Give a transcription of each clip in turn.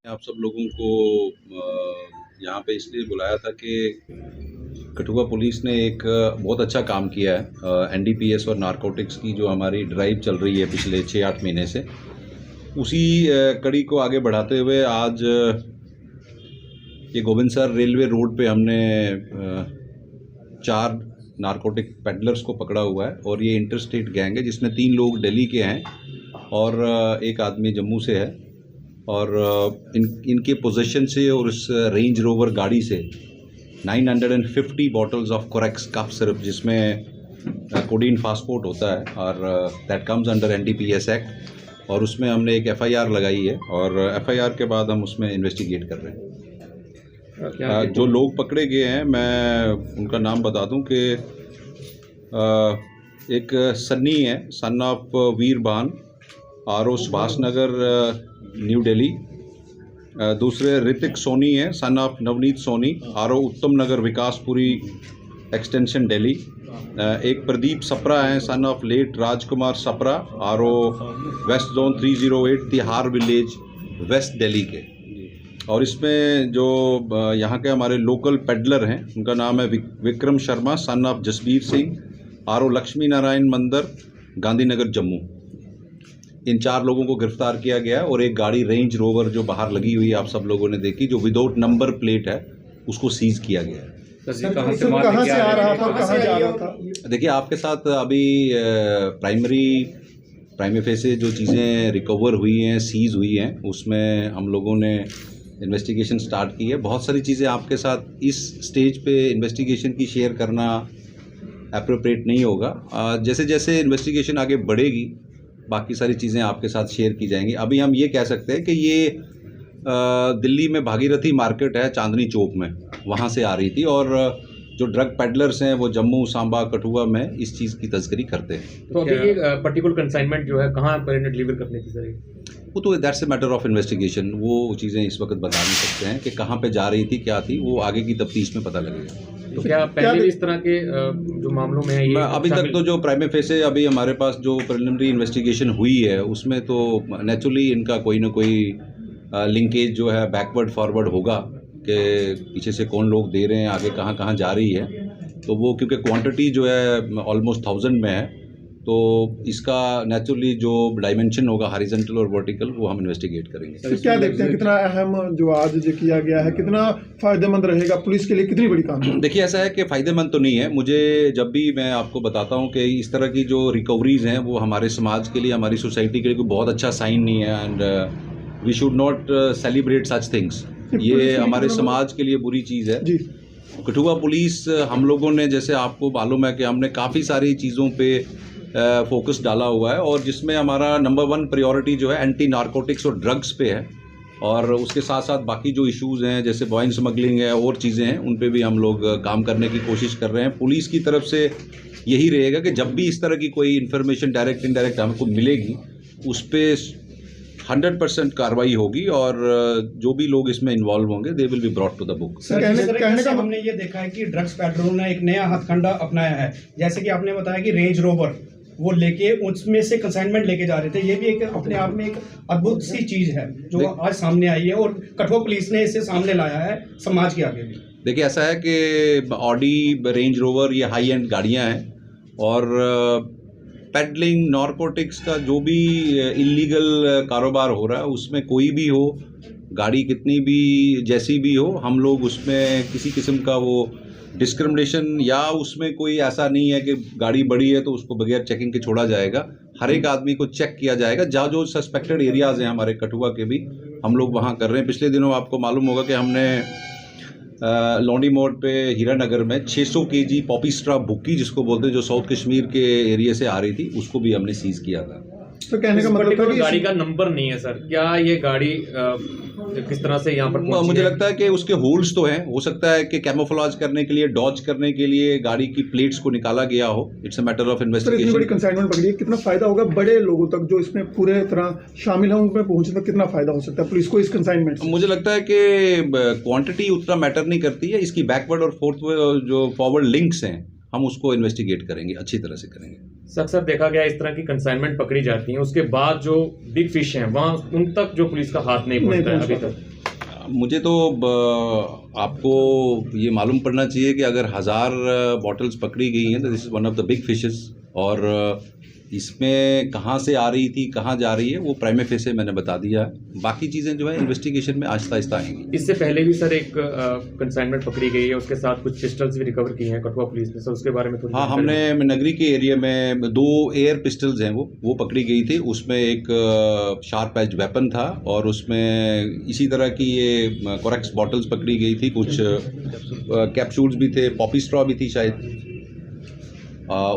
आप सब लोगों को यहाँ पे इसलिए बुलाया था कि कठुआ पुलिस ने एक बहुत अच्छा काम किया है। एनडीपीएस और नारकोटिक्स की जो हमारी ड्राइव चल रही है पिछले 6-8 महीने से, उसी कड़ी को आगे बढ़ाते हुए आज ये गोविंदसर रेलवे रोड पे हमने 4 नारकोटिक पेडलर्स को पकड़ा हुआ है और ये इंटरस्टेट गैंग है जिसमें 3 लोग दिल्ली के हैं और एक आदमी जम्मू से है। और इनके पोजीशन से और इस रेंज रोवर गाड़ी से 950 bottles of Corex cough syrup, जिसमें कोडीन फास्फोर्ट होता है और that comes under NDPS act, और उसमें हमने एक एफआईआर लगाई है और एफआईआर के बाद हम उसमें इन्वेस्टिगेट कर रहे हैं। जो लोग पकड़े गए हैं मैं उनका नाम बता दूं कि एक सन्नी है, son of Veerban, R O. Subhash Nagar, New Delhi. दूसरे ऋतिक सोनी है, son of Navneet Soni, R O. Uttam Nagar, Vikaspuri extension, Delhi. एक प्रदीप सप्रा है, son of late Rajkumar Sapra, R O. West zone 308 Tihar village, west Delhi के। और इसमें जो यहाँ के हमारे लोकल पेडलर हैं उनका नाम है Vikram Sharma, son of Jasbir Singh, RO. Lakshmi Narayan मंदिर, गांधीनगर, जम्मू। इन 4 लोगों को गिरफ्तार किया गया है और एक गाड़ी रेंज रोवर जो बाहर लगी हुई है आप सब लोगों ने देखी, जो विदाउट नंबर प्लेट है, उसको सीज किया गया है। कहाँ से आ रहा था, कहाँ जा रहा था? देखिए, आपके साथ अभी प्राइमे फेसे जो चीज़ें रिकवर हुई हैं, सीज हुई हैं, उसमें हम लोगों ने इन्वेस्टिगेशन स्टार्ट की है। बहुत सारी चीज़ें आपके साथ इस स्टेज पे इन्वेस्टिगेशन की शेयर करना एप्रोप्रिएट नहीं होगा। जैसे जैसे इन्वेस्टिगेशन आगे बढ़ेगी बाकी सारी चीज़ें आपके साथ शेयर की जाएंगी। अभी हम ये कह सकते हैं कि ये दिल्ली में भागीरथी मार्केट है, चांदनी चौक में, वहाँ से आ रही थी और जो ड्रग पेडलर्स हैं वो जम्मू, सांबा, कठुआ में इस चीज़ की तस्करी करते हैं। तो अभी ये पर्टिकुलर कंसाइनमेंट जो है कहाँ पर डिलीवर करने की सर? वो तो that's a matter of investigation, वो चीज़ें इस वक्त बता नहीं सकते हैं कि कहाँ पे जा रही थी, क्या थी, वो आगे की तफ्तीश में पता लगेगा। तो क्या पहले भी इस तरह के जो मामलों में है ये अभी तक तो जो प्राइमे फेसे अभी हमारे पास जो प्रिलिमिनरी इन्वेस्टिगेशन हुई है उसमें तो नेचुरली इनका कोई ना कोई लिंकेज जो है बैकवर्ड फॉरवर्ड होगा कि पीछे से कौन लोग दे रहे हैं, आगे कहाँ कहाँ जा रही है। तो वो क्योंकि क्वांटिटी जो है ऑलमोस्ट 1000 में है, तो इसका नेचुरली जो डायमेंशन होगा हॉरिजॉन्टल और वर्टिकल, वो हम इन्वेस्टिगेट करेंगे। तो क्या देखते हैं कितना अहम जो आज जो किया गया है, कितना फ़ायदेमंद रहेगा पुलिस के लिए, कितनी बड़ी काम है? देखिए, ऐसा है कि फ़ायदेमंद तो नहीं है। मुझे जब भी मैं आपको बताता हूँ कि इस तरह की जो रिकवरीज हैं वो हमारे समाज के लिए, हमारी सोसाइटी के लिए कोई बहुत अच्छा साइन नहीं है and we should not celebrate such things. ये हमारे समाज के लिए बुरी चीज़ है। कठुआ पुलिस, हम लोगों ने, जैसे आपको मालूम है कि हमने काफ़ी सारी चीज़ों पे फोकस डाला हुआ है और जिसमें हमारा नंबर 1 प्रायोरिटी जो है एंटी नारकोटिक्स और ड्रग्स पे है, और उसके साथ साथ बाकी जो इश्यूज़ हैं जैसे बॉइन स्मगलिंग है और चीज़ें हैं, उन पे भी हम लोग काम करने की कोशिश कर रहे हैं। पुलिस की तरफ से यही रहेगा कि जब भी इस तरह की कोई इन्फॉर्मेशन डायरेक्ट इनडायरेक्ट हमको मिलेगी उस पर 100% कार्रवाई होगी और जो भी लोग इसमें इन्वॉल्व होंगे they will be brought to the book. कहने का हमने ये देखा है कि ड्रग्स पेडलरों ने एक नया हथकंडा अपनाया है, जैसे कि आपने बताया कि रेंज रोवर वो लेके उसमें से कंसाइनमेंट लेके जा रहे थे। ये भी एक अपने आप में एक अद्भुत सी चीज है जो आज सामने आई है और कठुआ पुलिस ने इसे सामने लाया है समाज के आगे भी। देखिए, ऐसा है कि ऑडी, रेंज रोवर, ये हाई एंड गाड़ियां हैं और पेडलिंग, नारकोटिक्स का जो भी इलीगल कारोबार हो रहा है उसमें कोई भी हो, गाड़ी कितनी भी जैसी भी हो, हम लोग उसमें किसी किस्म का वो डिस्क्रिमिनेशन या उसमें कोई ऐसा नहीं है कि गाड़ी बड़ी है तो उसको बगैर चेकिंग के छोड़ा जाएगा। हर एक आदमी को चेक किया जाएगा। जहाँ जो सस्पेक्टेड एरियाज़ हैं हमारे कठुआ के भी, हम लोग वहाँ कर रहे हैं। पिछले दिनों आपको मालूम होगा कि हमने लौंडी मोड़ पे हीरानगर में 600 केजी पॉपी स्ट्रा भुक्की जिसको बोलते हैं, जो साउथ कश्मीर के एरिया से आ रही थी, उसको भी हमने सीज किया था। तो कहने का मतलब था कि गाड़ी का नंबर नहीं है सर, क्या ये गाड़ी किस तरह से यहाँ पर पहुंची मुझे है? लगता है कि उसके होल्स तो हैं। हो सकता है कि कैमोफ्लेज करने के लिए, डॉज करने के लिए गाड़ी की प्लेट्स को निकाला गया हो। It's a matter of sir, इतनी बड़ी इन्वेस्टिगेशन। कंसाइनमेंट पकड़ी है, कितना फायदा होगा बड़े लोगों तक जो इसमें पूरे तरह शामिल हैं, उनमें पहुंचने तक कितना फायदा हो सकता है पुलिस को इस कंसाइनमेंट से? मुझे लगता है कि क्वांटिटी उतना मैटर नहीं करती है। इसकी बैकवर्ड और जो फॉरवर्ड लिंक्स हैं, हम उसको इन्वेस्टिगेट करेंगे, अच्छी तरह से करेंगे। अक्सर देखा गया इस तरह की कंसाइनमेंट पकड़ी जाती है, उसके बाद जो बिग फिश हैं वहाँ उन तक जो पुलिस का हाथ नहीं पहुंचता है अभी तक। मुझे तो आपको ये मालूम पड़ना चाहिए कि अगर 1000 बॉटल्स पकड़ी गई हैं तो this is one of the big fishes. और इसमें कहाँ से आ रही थी, कहाँ जा रही है, वो प्राइमे फेसे मैंने बता दिया है। बाकी चीज़ें जो है इन्वेस्टिगेशन में आहिस्ता आहिस्ता आएंगी। इससे पहले भी सर एक कंसाइनमेंट पकड़ी गई है, उसके साथ कुछ पिस्टल्स भी रिकवर की हैं कठुआ पुलिस ने, सर उसके बारे में थोड़ी हाँ, हमने नगरी के एरिया में 2 एयर पिस्टल्स हैं, वो पकड़ी गई थी। उसमें एक शार्प एज वेपन था और उसमें इसी तरह की ये कोरेक्स बॉटल्स पकड़ी गई थी। कुछ कैप्सूल्स भी थे, पॉपी स्ट्रॉ भी थी शायद।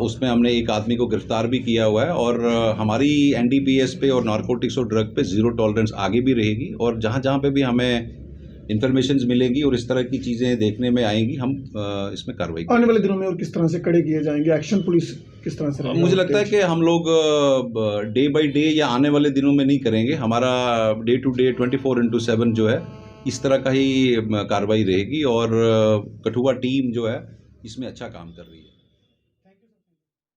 उसमें हमने एक आदमी को गिरफ्तार भी किया हुआ है। और हमारी NDPS पे और नारकोटिक्स और ड्रग पे ज़ीरो टॉलरेंस आगे भी रहेगी। और जहाँ जहाँ पे भी हमें इन्फॉर्मेशंस मिलेंगी और इस तरह की चीज़ें देखने में आएंगी, हम इसमें कार्रवाई आने वाले दिनों में और किस तरह से कड़े किए जाएंगे, एक्शन पुलिस किस तरह से रहेगा? मुझे लगता है कि हम लोग डे बाय डे या आने वाले दिनों में नहीं करेंगे। हमारा डे टू डे 24/7 जो है इस तरह का ही कार्रवाई रहेगी। और कठुआ टीम जो है इसमें अच्छा काम कर रही है।